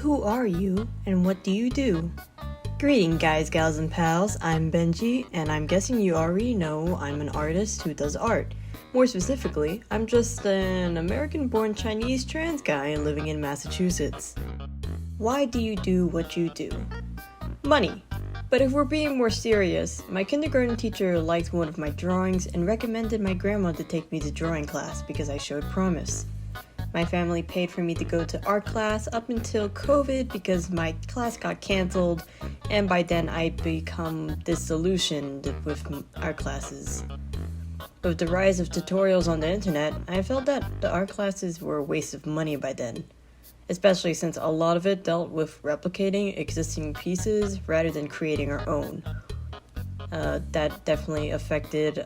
Who are you, and what do you do? Greeting guys, gals, and pals, I'm Benji, and I'm guessing you already know I'm an artist who does art. More specifically, I'm just an American-born Chinese trans guy living in Massachusetts. Why do you do what you do? Money. But if we're being more serious, my kindergarten teacher liked one of my drawings and recommended my grandma to take me to drawing class because I showed promise. My family paid for me to go to art class up until COVID because my class got canceled, and by then I'd become disillusioned with art classes. With the rise of tutorials on the internet, I felt that the art classes were a waste of money by then, especially since a lot of it dealt with replicating existing pieces rather than creating our own. That definitely affected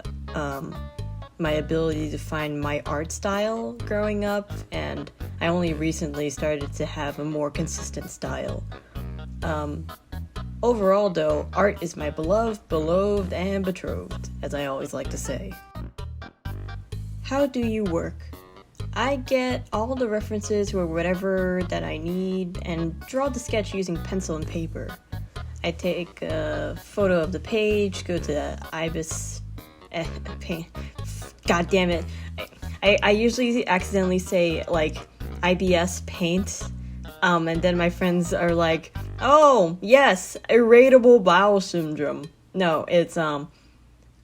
my ability to find my art style growing up, and I only recently started to have a more consistent style. Overall though, art is my beloved, and betrothed, as I always like to say. How do you work? I get all the references or whatever that I need and draw the sketch using pencil and paper. I take a photo of the page, go to the Ibis paint. God damn it. I usually accidentally say like IBS paint, and then my friends are like, oh yes, irritable bowel syndrome. No, it's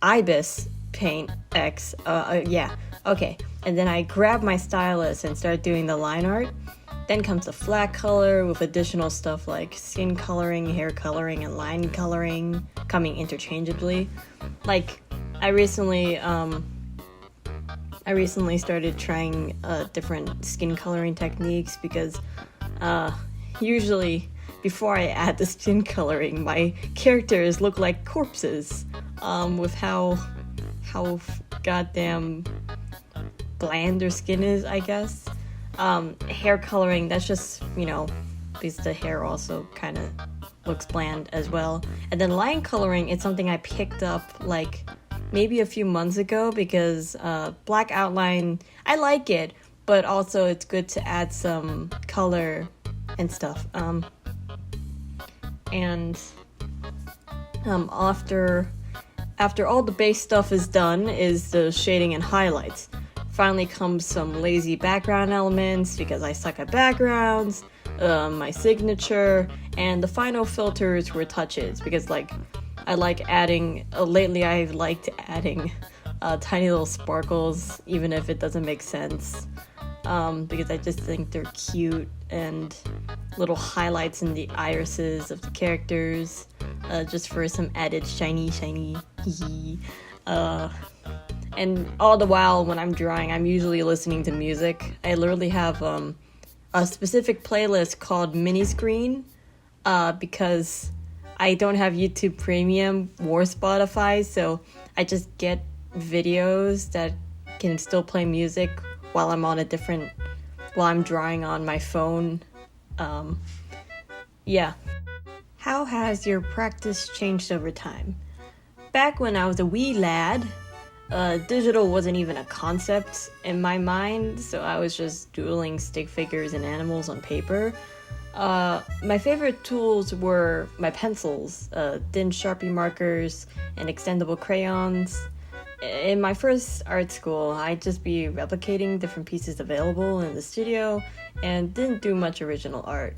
Ibis paint X. Yeah, okay. And then I grab my stylus and start doing the line art. Then comes the flat color with additional stuff like skin coloring, hair coloring, and line coloring coming interchangeably. Like I recently started trying different skin coloring techniques because usually before I add the skin coloring, my characters look like corpses with how goddamn bland their skin is, I guess. Hair coloring, that's just, because the hair also kind of looks bland as well. And then line coloring, it's something I picked up like maybe a few months ago because black outline, I like it, but also it's good to add some color and stuff. After all the base stuff is done is the shading and highlights. Finally comes some lazy background elements because I suck at backgrounds, my signature, and the final filters were touches because I like adding, lately I've liked adding tiny little sparkles even if it doesn't make sense, because I just think they're cute, and little highlights in the irises of the characters, just for some added shiny and all the while when I'm drawing, I'm usually listening to music. I literally have a specific playlist called Mini Screen because I don't have YouTube Premium or Spotify, so I just get videos that can still play music while I'm drawing on my phone. Yeah. How has your practice changed over time? Back when I was a wee lad, digital wasn't even a concept in my mind, so I was just doodling stick figures and animals on paper. My favorite tools were my pencils, thin Sharpie markers, and extendable crayons. In my first art school, I'd just be replicating different pieces available in the studio and didn't do much original art.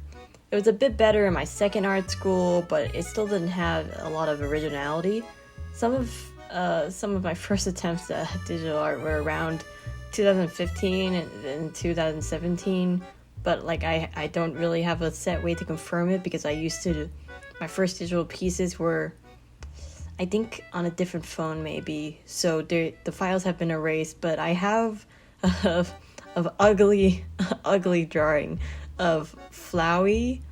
It was a bit better in my second art school, but it still didn't have a lot of originality. Some of my first attempts at digital art were around 2015 and 2017, but I don't really have a set way to confirm it because my first digital pieces were, I think, on a different phone maybe, so the files have been erased, but I have of ugly drawing of Flowey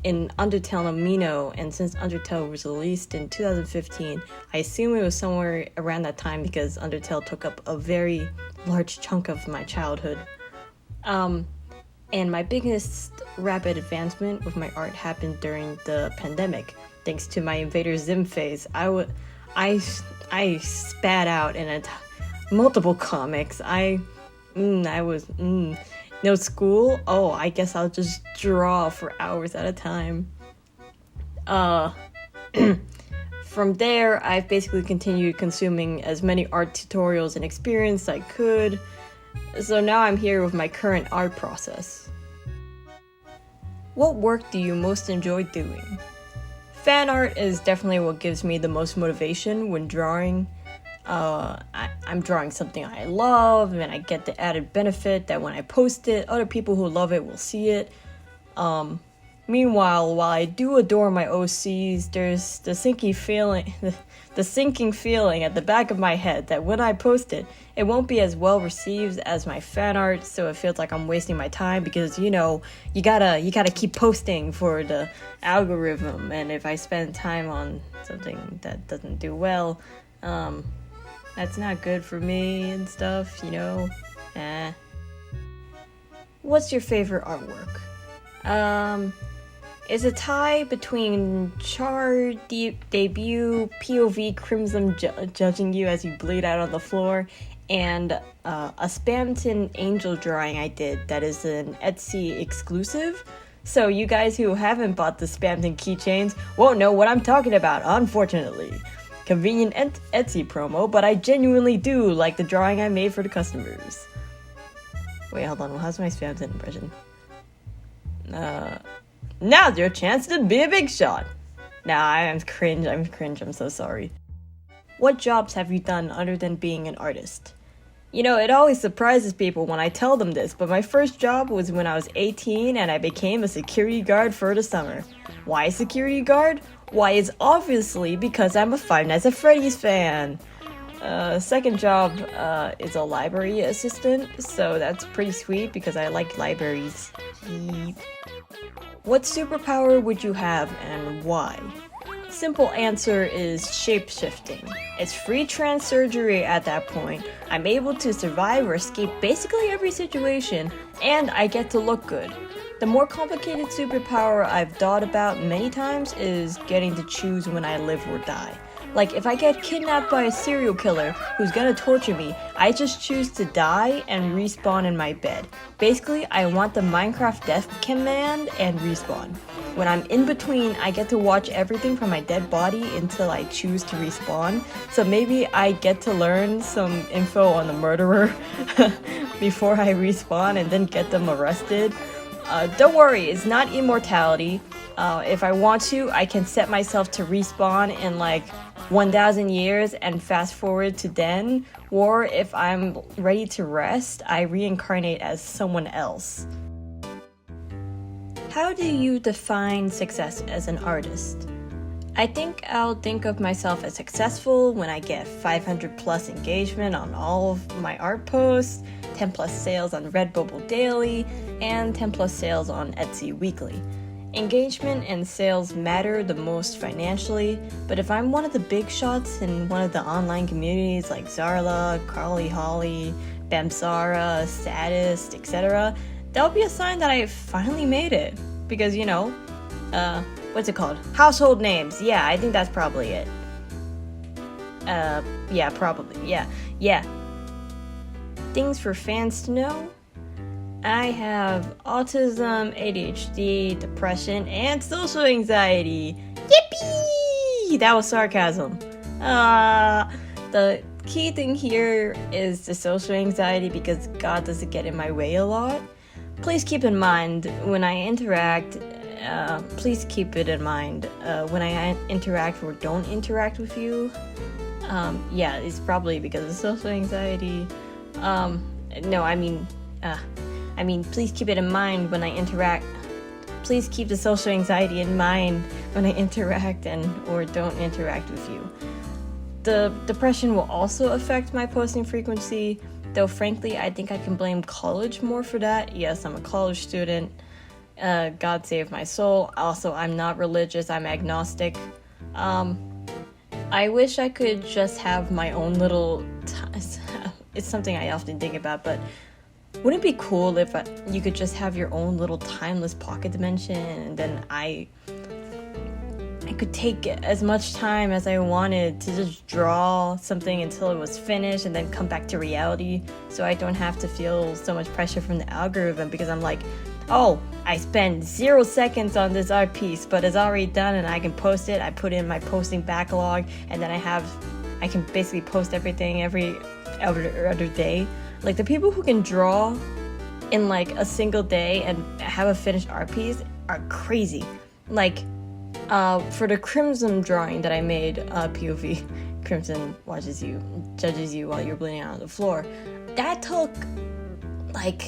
in Undertale Amino, and since Undertale was released in 2015, I assume it was somewhere around that time because Undertale took up a very large chunk of my childhood. And my biggest rapid advancement with my art happened during the pandemic. Thanks to my Invader Zim phase, I spat out in multiple comics. No school? Oh, I guess I'll just draw for hours at a time. Uh, from there, I've basically continued consuming as many art tutorials and experience I could. So now I'm here with my current art process. What work do you most enjoy doing? Fan art is definitely what gives me the most motivation when drawing. I'm drawing something I love, and I get the added benefit that when I post it, other people who love it will see it. Meanwhile, while I do adore my OCs, there's the sinking feeling at the back of my head that when I post it, it won't be as well received as my fan art, so it feels like I'm wasting my time because, you gotta keep posting for the algorithm, and if I spend time on something that doesn't do well, that's not good for me and stuff, What's your favorite artwork? It's a tie between Char debut, POV Crimson judging you as you bleed out on the floor, and a Spamton angel drawing I did that is an Etsy exclusive. So you guys who haven't bought the Spamton keychains won't know what I'm talking about, unfortunately. Convenient Etsy promo, but I genuinely do like the drawing I made for the customers. Wait, hold on, how's my Spamton impression? Now's your chance to be a big shot. Nah, I'm cringe, I'm so sorry. What jobs have you done other than being an artist? It always surprises people when I tell them this, but my first job was when I was 18 and I became a security guard for the summer. Why a security guard? Why, it's obviously because I'm a Five Nights at Freddy's fan. Second job is a library assistant, so that's pretty sweet because I like libraries. What superpower would you have and why? Simple answer is shape-shifting. It's free trans surgery at that point. I'm able to survive or escape basically every situation, and I get to look good. The more complicated superpower I've thought about many times is getting to choose when I live or die. Like, if I get kidnapped by a serial killer who's gonna torture me, I just choose to die and respawn in my bed. Basically, I want the Minecraft death command and respawn. When I'm in between, I get to watch everything from my dead body until I choose to respawn. So maybe I get to learn some info on the murderer before I respawn and then get them arrested. Don't worry, it's not immortality. If I want to, I can set myself to respawn in like 1,000 years and fast forward to then, or if I'm ready to rest, I reincarnate as someone else. How do you define success as an artist? I think I'll think of myself as successful when I get 500 plus engagement on all of my art posts, 10 plus sales on Redbubble daily, and 10 plus sales on Etsy weekly. Engagement and sales matter the most financially, but if I'm one of the big shots in one of the online communities like Zarla, Carly Holly, Bamsara, Sadist, etc., that'll be a sign that I finally made it. Because, what's it called? Household names. Yeah, I think that's probably it. Yeah, probably. Yeah. Things for fans to know. I have autism, ADHD, depression, and social anxiety. Yippee! That was sarcasm. The key thing here is the social anxiety because God doesn't get in my way a lot. Please keep in mind when I interact, when I interact or don't interact with you. Yeah, it's probably because of social anxiety. Please keep it in mind when I interact. Please keep the social anxiety in mind when I interact or don't interact with you. The depression will also affect my posting frequency, though frankly, I think I can blame college more for that. Yes, I'm a college student. God save my soul. Also, I'm not religious, I'm agnostic. I wish I could just have my own little... It's something I often think about, but wouldn't it be cool if you could just have your own little timeless pocket dimension, and then I I could take as much time as I wanted to just draw something until it was finished and then come back to reality, so I don't have to feel so much pressure from the algorithm, because I'm like, oh, I spent 0 seconds on this art piece, but it's already done and I can post it. I put in my posting backlog, and then I can basically post everything every other day. Like, the people who can draw in like a single day and have a finished art piece are crazy. Like, for the Crimson drawing that I made, POV, Crimson judges you while you're bleeding out on the floor. That took like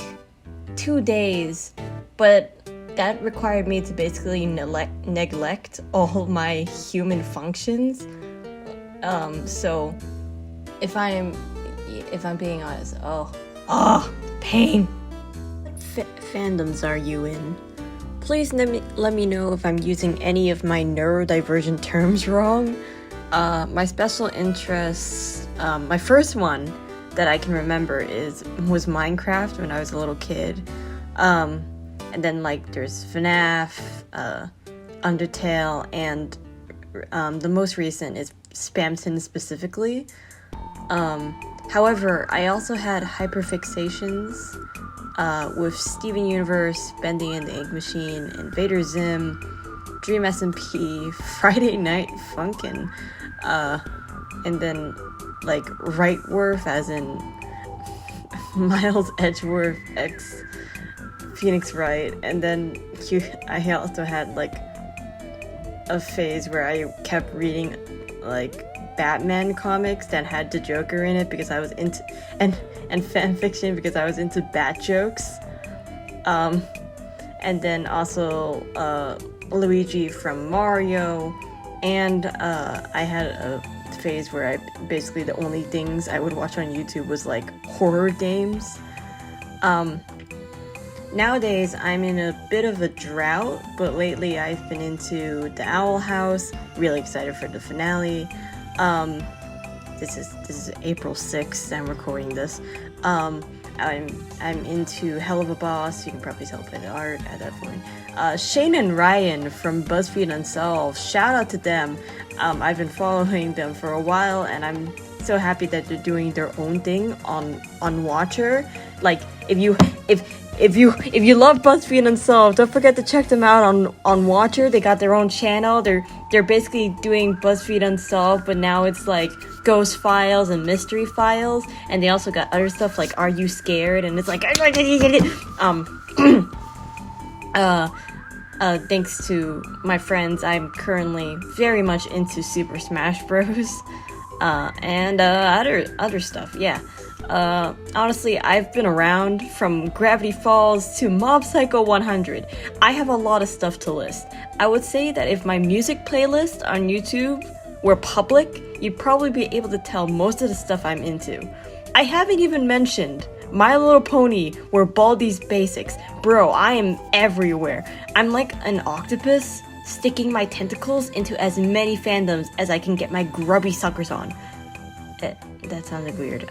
2 days, but that required me to basically neglect all my human functions. So if I'm being honest, pain. What fandoms are you in? Please let me know if I'm using any of my neurodivergent terms wrong. My special interests, my first one that I can remember was Minecraft when I was a little kid. And then like there's FNAF, Undertale, and the most recent is Spamton specifically. However, I also had hyperfixations with Steven Universe, Bending in the Ink Machine, Invader Zim, Dream SMP, Friday Night Funkin', and then like Wrightworth, as in Miles Edgeworth x Phoenix Wright, and then I also had like a phase where I kept reading like Batman comics that had the Joker in it because I was into and fan fiction because I was into bat jokes, and then also Luigi from Mario, and I had a phase where I basically the only things I would watch on YouTube was like horror games. Nowadays I'm in a bit of a drought, but lately I've been into The Owl House. Really excited for the finale. This is April 6th. I'm recording this. I'm into Hell of a Boss. You can probably tell by the art at that point. Shane and Ryan from BuzzFeed Unsolved. Shout out to them. I've been following them for a while, and I'm so happy that they're doing their own thing on Watcher. Like, if you love BuzzFeed Unsolved, don't forget to check them out on Watcher. They got their own channel. They're basically doing BuzzFeed Unsolved, but now it's like ghost files and mystery files, and they also got other stuff like Are You Scared? And it's like thanks to my friends, I'm currently very much into Super Smash Bros. And other stuff. Yeah. Honestly, I've been around from Gravity Falls to Mob Psycho 100. I have a lot of stuff to list. I would say that if my music playlist on YouTube were public, you'd probably be able to tell most of the stuff I'm into. I haven't even mentioned My Little Pony or Baldi's Basics. Bro, I am everywhere. I'm like an octopus sticking my tentacles into as many fandoms as I can get my grubby suckers on. That sounded weird.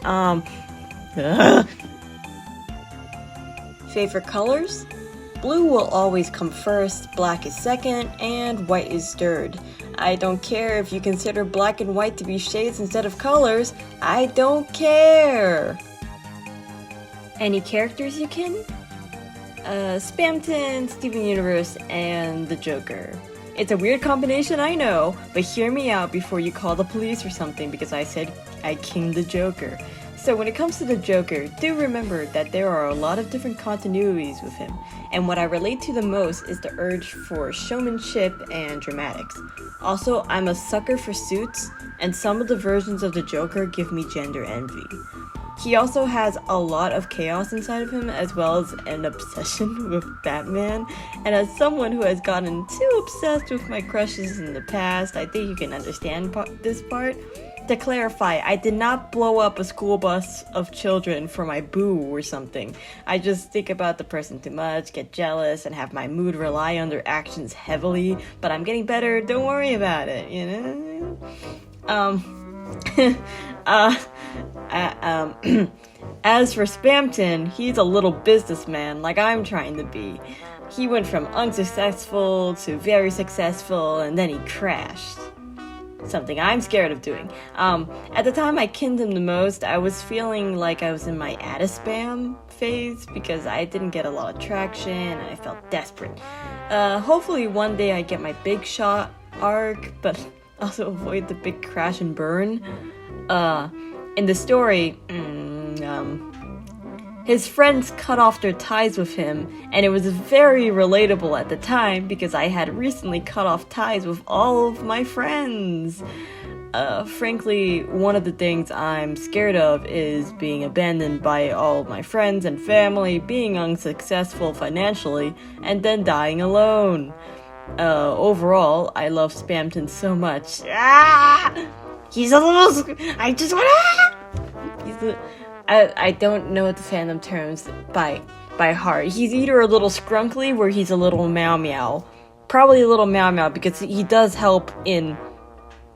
Favorite colors? Blue will always come first, black is second, and white is third. I don't care if you consider black and white to be shades instead of colors. I don't care! Any characters you can? Spamton, Steven Universe, and the Joker. It's a weird combination, I know, but hear me out before you call the police or something because I said I kinged the Joker. So when it comes to the Joker, do remember that there are a lot of different continuities with him, and what I relate to the most is the urge for showmanship and dramatics. Also, I'm a sucker for suits, and some of the versions of the Joker give me gender envy. He also has a lot of chaos inside of him, as well as an obsession with Batman, and as someone who has gotten too obsessed with my crushes in the past, I think you can understand this part. To clarify, I did not blow up a school bus of children for my boo or something. I just think about the person too much, get jealous, and have my mood rely on their actions heavily, but I'm getting better, don't worry about it, you know? As for Spamton, he's a little businessman like I'm trying to be. he went from unsuccessful to very successful, and then he crashed. Something I'm scared of doing. At the time I kinned him the most, I was feeling like I was in my spam phase because I didn't get a lot of traction and I felt desperate. Hopefully one day I get my big shot arc, but also avoid the big crash and burn. In the story, his friends cut off their ties with him, and it was very relatable at the time because I had recently cut off ties with all of my friends. Frankly, one of the things I'm scared of is being abandoned by all of my friends and family, being unsuccessful financially, and then dying alone. Overall, I love Spamton so much. He's a little... I just want... He's a... I don't know the fandom terms by heart. He's either a little scrunkly or he's a little meow meow. Probably a little meow meow because he does help in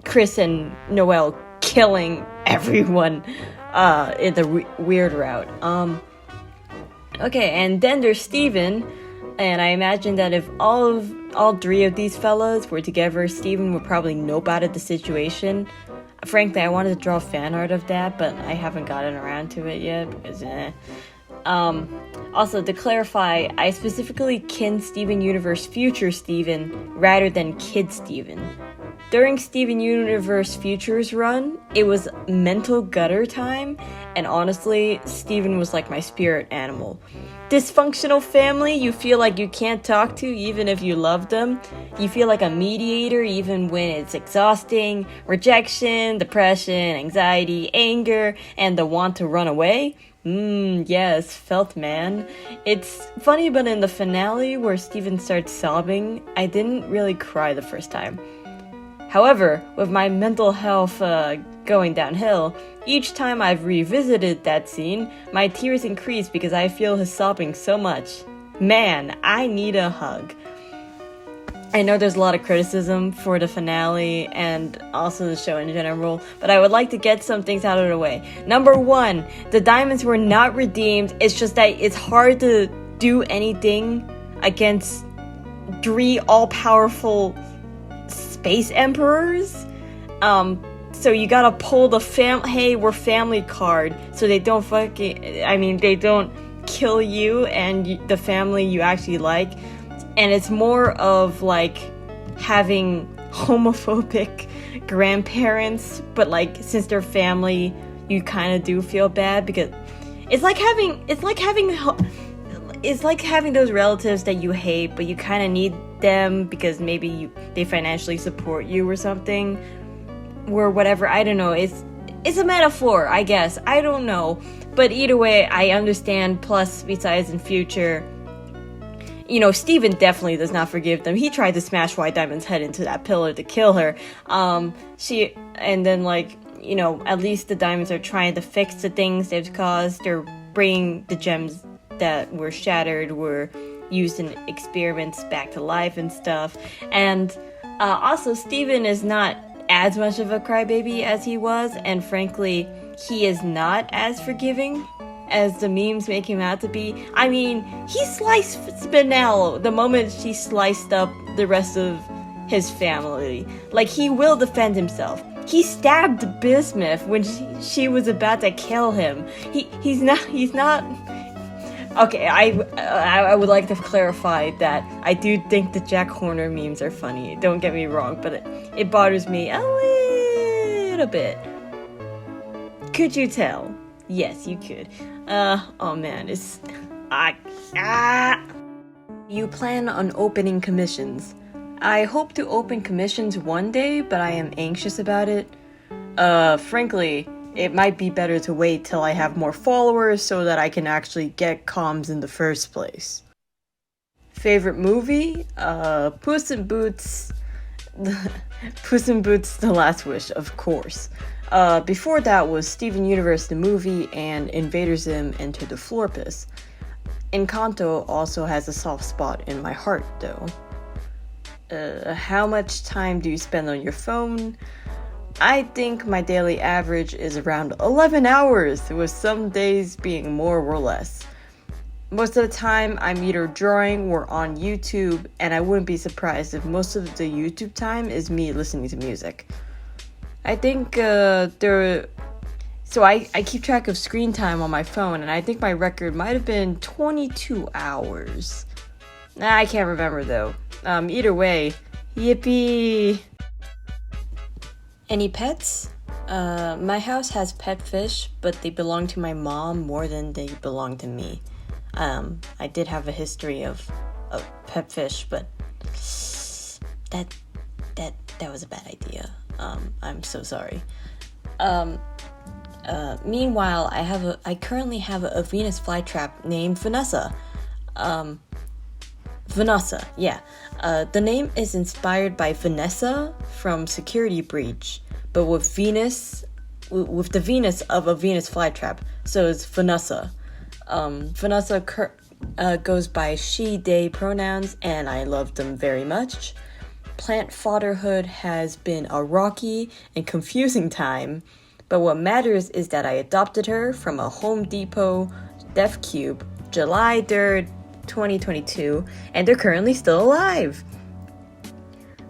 Chris and Noelle killing everyone in the weird route. Okay, and then there's Steven, and I imagine that if all three of these fellas were together, Steven would probably know about the situation. Frankly, I wanted to draw fan art of that, but I haven't gotten around to it yet because Also, to clarify, I specifically kin Steven Universe Future Steven rather than Kid Steven. During Steven Universe Future's run, it was mental gutter time, and honestly, Steven was like my spirit animal. Dysfunctional family you feel like you can't talk to even if you love them. You feel like a mediator even when it's exhausting. Rejection, depression, anxiety, anger, and the want to run away. Yes, felt man. It's funny, but in the finale where Steven starts sobbing, I didn't really cry the first time. However, with my mental health going downhill, each time I've revisited that scene, my tears increase because I feel his sobbing so much. Man, I need a hug. I know there's a lot of criticism for the finale and also the show in general, but I would like to get some things out of the way. Number one, the diamonds were not redeemed. It's just that it's hard to do anything against three all-powerful space emperors. So you gotta pull the hey, we're family card so they don't they don't kill you and the family you actually like. And it's more of like having homophobic grandparents, but like since they're family, you kind of do feel bad because it's like having those relatives that you hate, but you kind of need them because maybe they financially support you or something, or whatever. I don't know. It's a metaphor, I guess. I don't know, but either way, I understand. Plus, besides in future, Steven definitely does not forgive them. He tried to smash White Diamond's head into that pillar to kill her. At least the diamonds are trying to fix the things they've caused. They're bringing the gems that were shattered, were used in experiments back to life and stuff. And also, Steven is not as much of a crybaby as he was, and frankly, he is not as forgiving as the memes make him out to be. I mean, he sliced Spinel the moment she sliced up the rest of his family. Like, he will defend himself. He stabbed Bismuth when she was about to kill him. He's not... Okay, I would like to clarify that I do think the Jack Horner memes are funny. Don't get me wrong, but it bothers me a little bit. Could you tell? Yes, you could. Oh man, You plan on opening commissions. I hope to open commissions one day, but I am anxious about it. Frankly, it might be better to wait till I have more followers so that I can actually get comms in the first place. Favorite movie? Puss in Boots... Puss in Boots The Last Wish, of course. Before that was Steven Universe the movie and Invader Zim Enter the Florpus. Encanto also has a soft spot in my heart, though. How much time do you spend on your phone? I think my daily average is around 11 hours, with some days being more or less. Most of the time, I'm either drawing or on YouTube, and I wouldn't be surprised if most of the YouTube time is me listening to music. I think So I keep track of screen time on my phone, and I think my record might have been 22 hours. I can't remember though. Either way, yippee! Any pets? My house has pet fish, but they belong to my mom more than they belong to me. I did have a history of pet fish, but that was a bad idea. I'm so sorry. Meanwhile, I currently have a Venus flytrap named Vanessa. Vanessa, yeah. The name is inspired by Vanessa from Security Breach, but with the Venus of a Venus flytrap, so it's Vanessa. Vanessa goes by she, they pronouns, and I love them very much. Plant fatherhood has been a rocky and confusing time, but what matters is that I adopted her from a Home Depot Def Cube July 3rd, 2022, and they're currently still alive.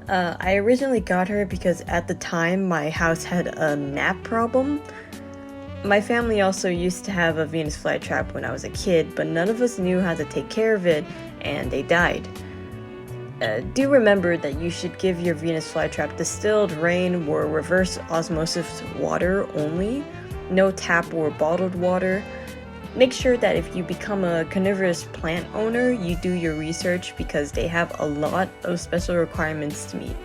I originally got her because at the time my house had a gnat problem. My family also used to have a Venus flytrap when I was a kid, but none of us knew how to take care of it, and they died. Do remember that you should give your Venus flytrap distilled rain or reverse osmosis water only, no tap or bottled water. Make sure that if you become a carnivorous plant owner, you do your research because they have a lot of special requirements to meet.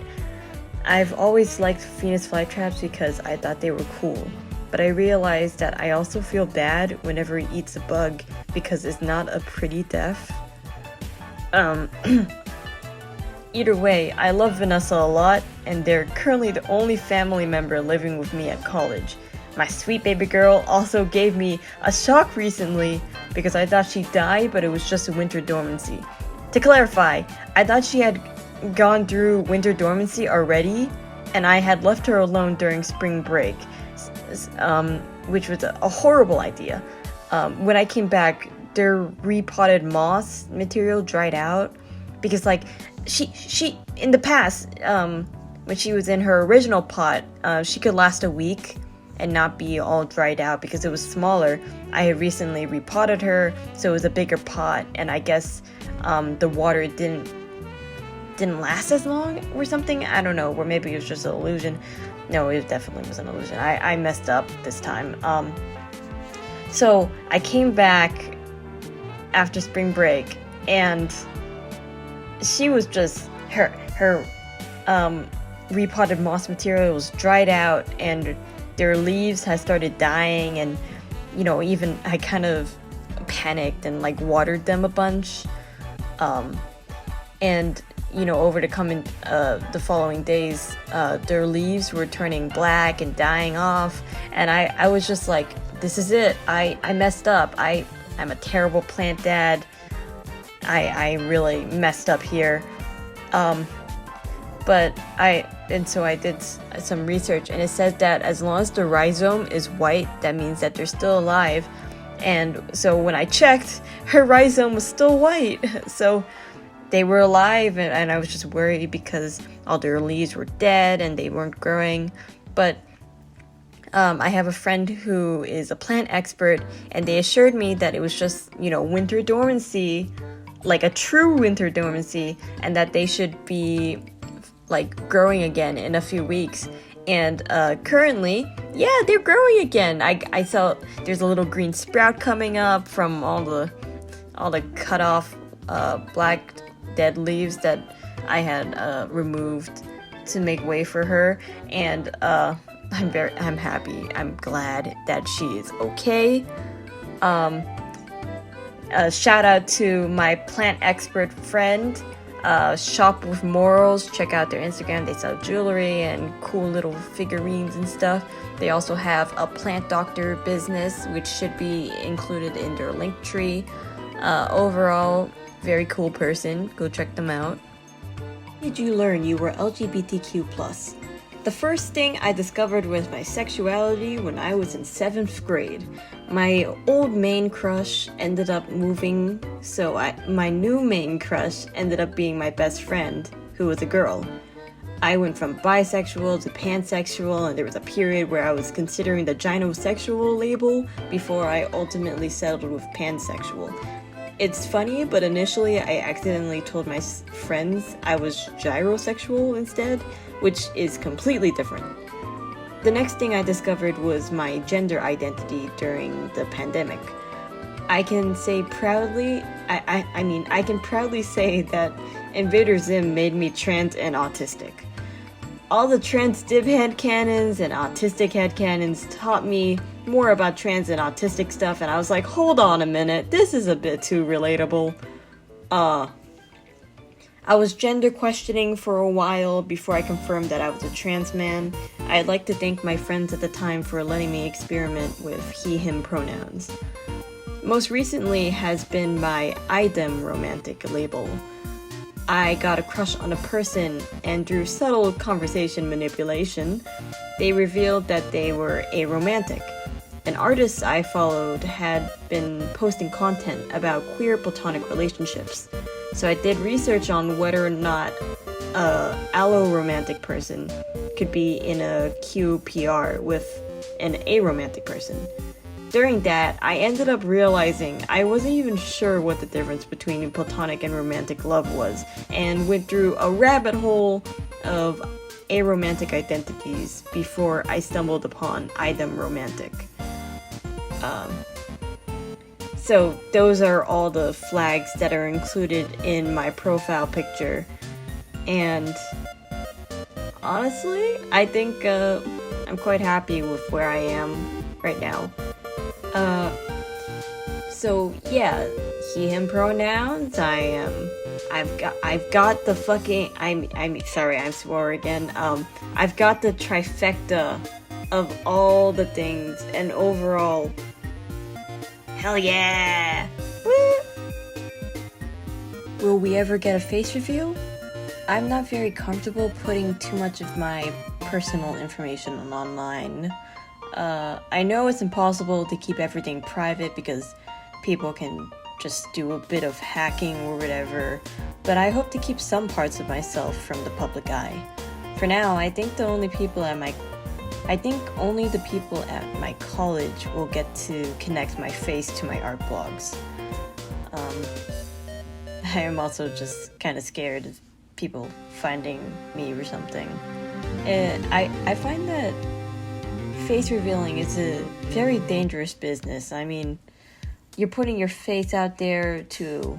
I've always liked Venus flytraps because I thought they were cool, but I realized that I also feel bad whenever he eats a bug because it's not a pretty death. Either way, I love Vanessa a lot, and they're currently the only family member living with me at college. My sweet baby girl also gave me a shock recently because I thought she died, but it was just a winter dormancy. To clarify, I thought she had gone through winter dormancy already, and I had left her alone during spring break, which was a horrible idea. When I came back, their repotted moss material dried out because, like, she in the past, when she was in her original pot, she could last a week and not be all dried out because it was smaller. I had recently repotted her, so it was a bigger pot, and I guess the water didn't last as long or something. I don't know, or maybe it was just an illusion. No, it definitely was an illusion. I messed up this time. So I came back after spring break, and she was just her repotted moss material was dried out, and their leaves had started dying, and even I kind of panicked and like watered them a bunch, and over the following days, their leaves were turning black and dying off, and I was just like, this is it. I messed up. I'm a terrible plant dad. I really messed up here. So I did some research, and it says that as long as the rhizome is white, that means that they're still alive. And so when I checked, her rhizome was still white. So they were alive, and I was just worried because all their leaves were dead and they weren't growing. But I have a friend who is a plant expert, and they assured me that it was just, winter dormancy, like a true winter dormancy, and that they should be like growing again in a few weeks. And currently, yeah, they're growing again. I saw there's a little green sprout coming up from all the cut off black dead leaves that I had removed to make way for her, and I'm happy. I'm glad that she is okay. Shout out to my plant expert friend, Shop with Morals. Check out their Instagram. They sell jewelry and cool little figurines and stuff. They also have a plant doctor business, which should be included in their link tree. Overall, very cool person. Go check them out. Did you learn you were LGBTQ+? The first thing I discovered was my sexuality when I was in 7th grade. My old main crush ended up moving, so my new main crush ended up being my best friend, who was a girl. I went from bisexual to pansexual, and there was a period where I was considering the gynosexual label before I ultimately settled with pansexual. It's funny, but initially I accidentally told my friends I was gyrosexual instead, which is completely different. The next thing I discovered was my gender identity during the pandemic. I can say proudly, I can proudly say that Invader Zim made me trans and autistic. All the trans div headcanons and autistic headcanons taught me more about trans and autistic stuff, and I was like, hold on a minute, this is a bit too relatable. I was gender questioning for a while before I confirmed that I was a trans man. I'd like to thank my friends at the time for letting me experiment with he/him pronouns. Most recently has been my I/them romantic label. I got a crush on a person, and through subtle conversation manipulation, they revealed that they were aromantic. An artist I followed had been posting content about queer platonic relationships, so I did research on whether or not a allo-romantic person could be in a QPR with an aromantic person. During that, I ended up realizing I wasn't even sure what the difference between platonic and romantic love was, and went through a rabbit hole of aromantic identities before I stumbled upon I/them romantic. So those are all the flags that are included in my profile picture, and honestly, I think I'm quite happy with where I am right now. So yeah, he/him pronouns. I've got the fucking. Sorry, I'm swore again. I've got the trifecta of all the things, and overall, hell yeah! Woo! Will we ever get a face reveal? I'm not very comfortable putting too much of my personal information online. I know it's impossible to keep everything private because people can just do a bit of hacking or whatever, but I hope to keep some parts of myself from the public eye. For now, I think only the people at my college will get to connect my face to my art blogs. I am also just kind of scared of people finding me or something. And I find that face revealing is a very dangerous business. I mean, you're putting your face out there to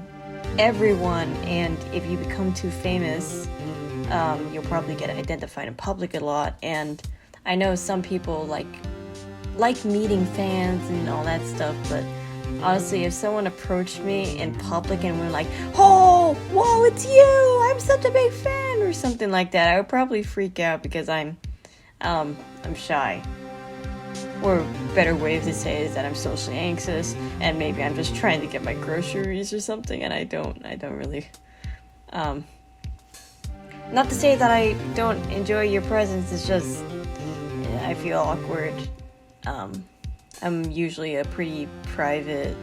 everyone, and if you become too famous, you'll probably get identified in public a lot. And I know some people like meeting fans and all that stuff, but honestly, if someone approached me in public and were like, "Oh, whoa, it's you! I'm such a big fan," or something like that, I would probably freak out because I'm shy. Or a better way to say is that I'm socially anxious, and maybe I'm just trying to get my groceries or something, and I don't really. Not to say that I don't enjoy your presence, it's just I feel awkward. I'm usually a pretty private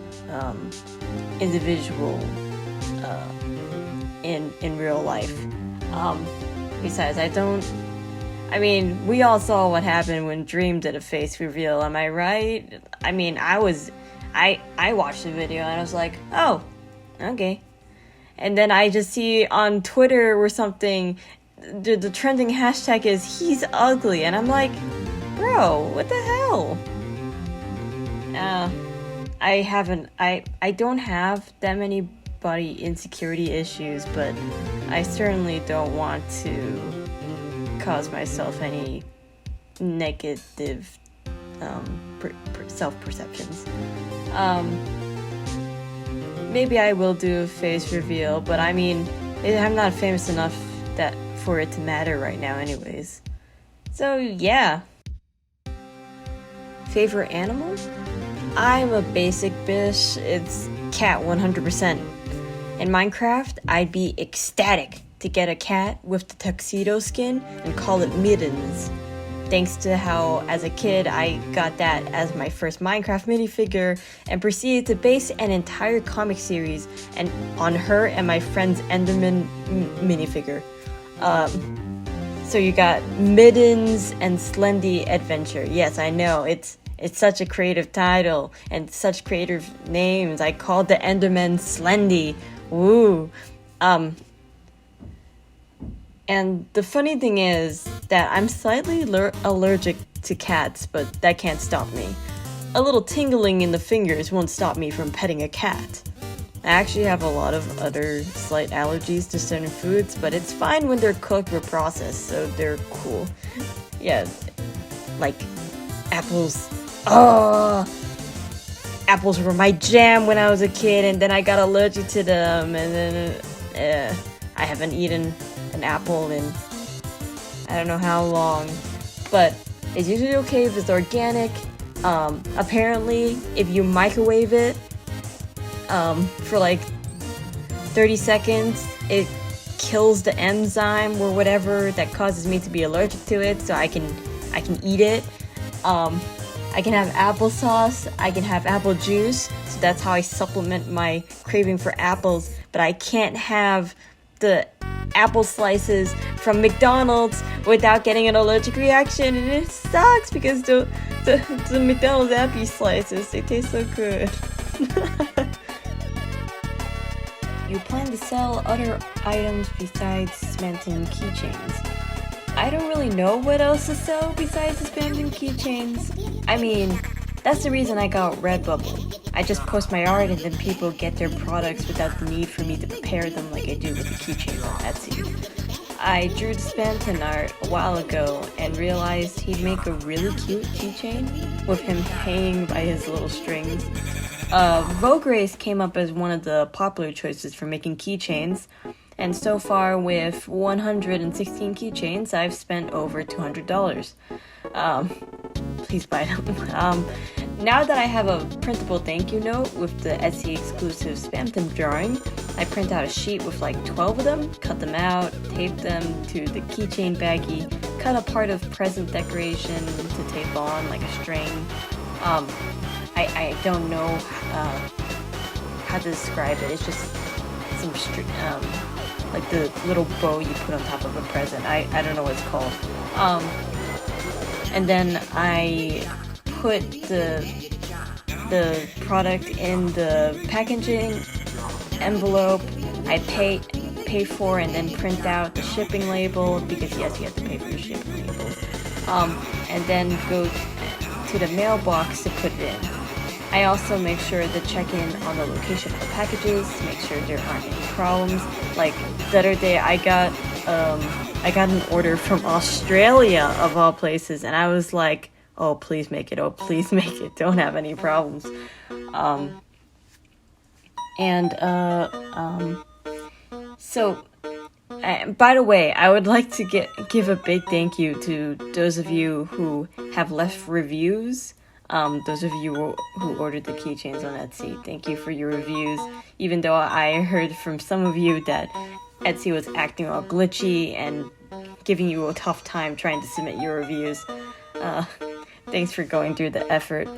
individual in real life. Besides, we all saw what happened when Dream did a face reveal, am I right? I mean, I watched the video and I was like, oh, okay. And then I just see on Twitter or something, the trending hashtag is he's ugly, and I'm like, bro, what the hell? I don't have that many body insecurity issues, but I certainly don't want to cause myself any negative self-perceptions. Maybe I will do a face reveal, but I mean, I'm not famous enough that for it to matter right now anyways. So yeah. Favorite animal? I'm a basic bitch. It's cat 100%. In Minecraft, I'd be ecstatic to get a cat with the tuxedo skin and call it Mittens. Thanks to how, as a kid, I got that as my first Minecraft minifigure and proceeded to base an entire comic series on her and my friend's Enderman minifigure. So you got Mittens and Slendy Adventure. Yes, I know, it's such a creative title and such creative names. I called the Enderman Slendy. Woo! And the funny thing is that I'm slightly allergic to cats, but that can't stop me. A little tingling in the fingers won't stop me from petting a cat. I actually have a lot of other slight allergies to certain foods, but it's fine when they're cooked or processed, so they're cool. Yeah, like apples. Oh! Apples were my jam when I was a kid, and then I got allergic to them, and then I haven't eaten an apple in I don't know how long, but it's usually okay if it's organic. Apparently, if you microwave it for like 30 seconds, it kills the enzyme or whatever that causes me to be allergic to it, so I can eat it. I can have applesauce, I can have apple juice, so that's how I supplement my craving for apples, but I can't have the apple slices from McDonald's without getting an allergic reaction, and it sucks because the McDonald's apple slices, they taste so good. You plan to sell other items besides cement and keychains. I don't really know what else to sell besides the cement and keychains. I mean, that's the reason I got Redbubble. I just post my art and then people get their products without the need for me to prepare them like I do with the keychains on Etsy. I drew the Spanton art a while ago and realized he'd make a really cute keychain with him hanging by his little strings. Vogue Race came up as one of the popular choices for making keychains, and so far with 116 keychains, I've spent over $200. Please buy them. Now that I have a printable thank you note with the Etsy exclusive Spamton drawing, I print out a sheet with like 12 of them, cut them out, tape them to the keychain baggie, cut a part of present decoration to tape on like a string. I don't know how to describe it. It's just some like the little bow you put on top of a present. I don't know what it's called. And then I put the product in the packaging envelope. I pay for and then print out the shipping label, because yes, you have to pay for the shipping labels. And then go to the mailbox to put it in. I also make sure to check in on the location of the packages to make sure there aren't any problems. Like the other day, I got an order from Australia of all places, and I was like, "Oh, please make it! Oh, please make it! Don't have any problems." So, by the way, I would like to give a big thank you to those of you who have left reviews. Those of you who ordered the keychains on Etsy, thank you for your reviews. Even though I heard from some of you that Etsy was acting all glitchy and giving you a tough time trying to submit your reviews. Thanks for going through the effort.